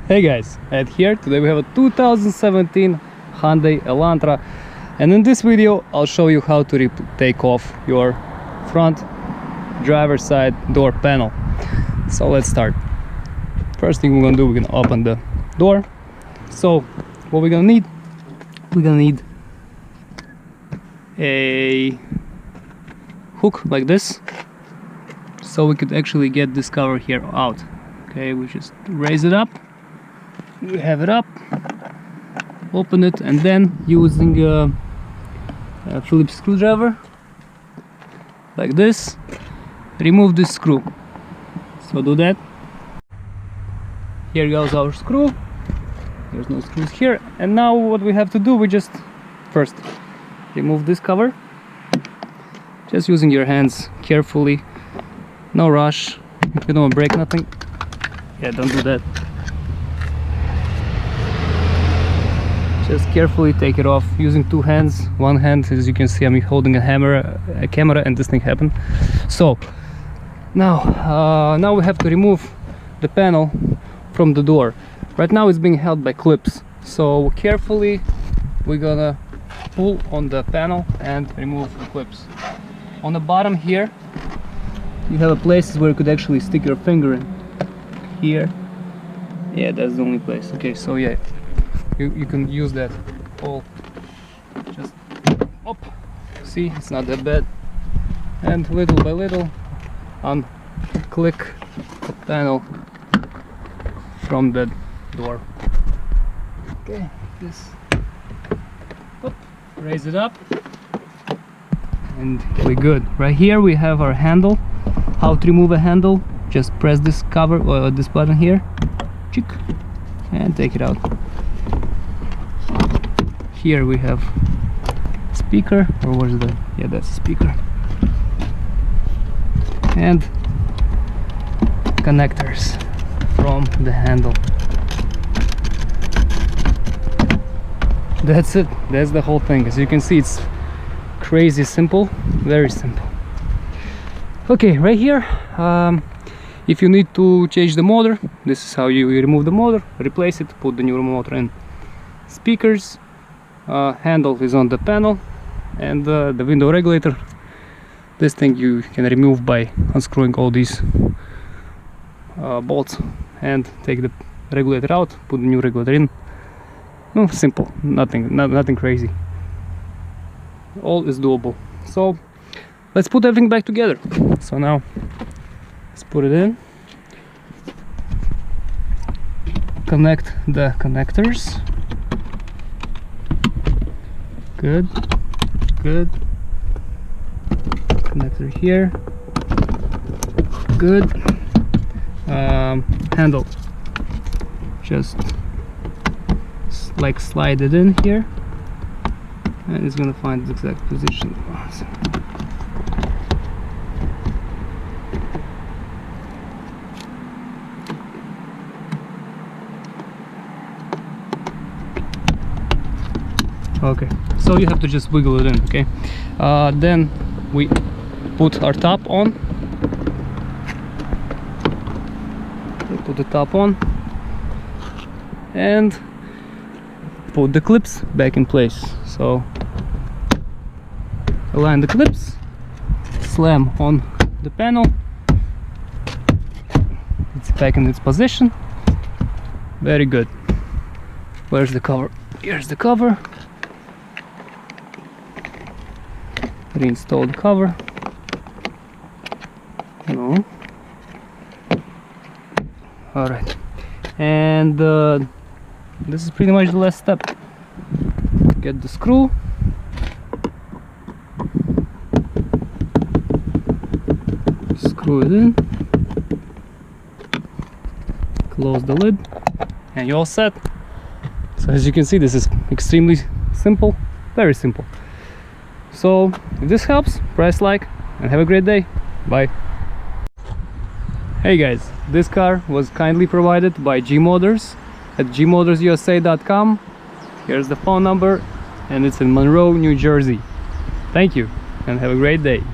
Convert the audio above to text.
Hey guys, and here today we have a 2017 Hyundai Elantra, and in this video I'll show you how to take off your front driver's side door panel. So let's start. First thing we're gonna do, we're gonna open the door. So what we're gonna need a hook like this, so we could actually get this cover here out. Okay, we just raise it up, we have it up, open it, and then using a Phillips screwdriver like this, remove this screw. So do that. Here goes our screw. There's no screws here. And now what we have to do, we just first remove this cover, just using your hands carefully, no rush. If you don't want to break nothing, yeah, don't do that. Just carefully take it off using two hands. One hand, as you can see, I'm holding a camera, and this thing happened. So now we have to remove the panel from the door. Right now it's being held by clips, so carefully we're gonna pull on the panel and remove the clips. On the bottom here you have places where you could actually stick your finger in. Here, yeah, that's the only place. Okay, so yeah, you can use that all, just up. See, it's not that bad. And little by little unclick the panel from the door. Okay, this up, raise it up, and we're good. Right here we have our handle. How to remove a handle: just press this cover or this button here, and take it out. Here we have speaker, or what is that? Yeah, that's a speaker. And connectors from the handle. That's it. That's the whole thing. As you can see, it's crazy simple, very simple. Okay, right here, if you need to change the motor, this is how you remove the motor, replace it, put the new motor in. Speakers, handle is on the panel, and the window regulator, this thing you can remove by unscrewing all these bolts and take the regulator out, put the new regulator in. No, simple, nothing crazy. All is doable. So let's put everything back together. So now let's put it in, connect the connectors. Good. Connector here. Good. Handle, just like slide it in here, and it's gonna find the exact position. Okay, so you have to just wiggle it in. Okay, then we put our top on. Put the top on and put the clips back in place. So align the clips, slam on the panel, it's back in its position. Very good. Where's the cover? Here's the cover. Reinstall the cover. No. Alright, and this is pretty much the last step. Get the screw, screw it in, close the lid, and you're all set. So as you can see, this is extremely simple, very simple. So if this helps, press like and have a great day. Bye. Hey guys, this car was kindly provided by G Motors at gmotorsusa.com. Here's the phone number, and it's in Monroe, New Jersey. Thank you and have a great day.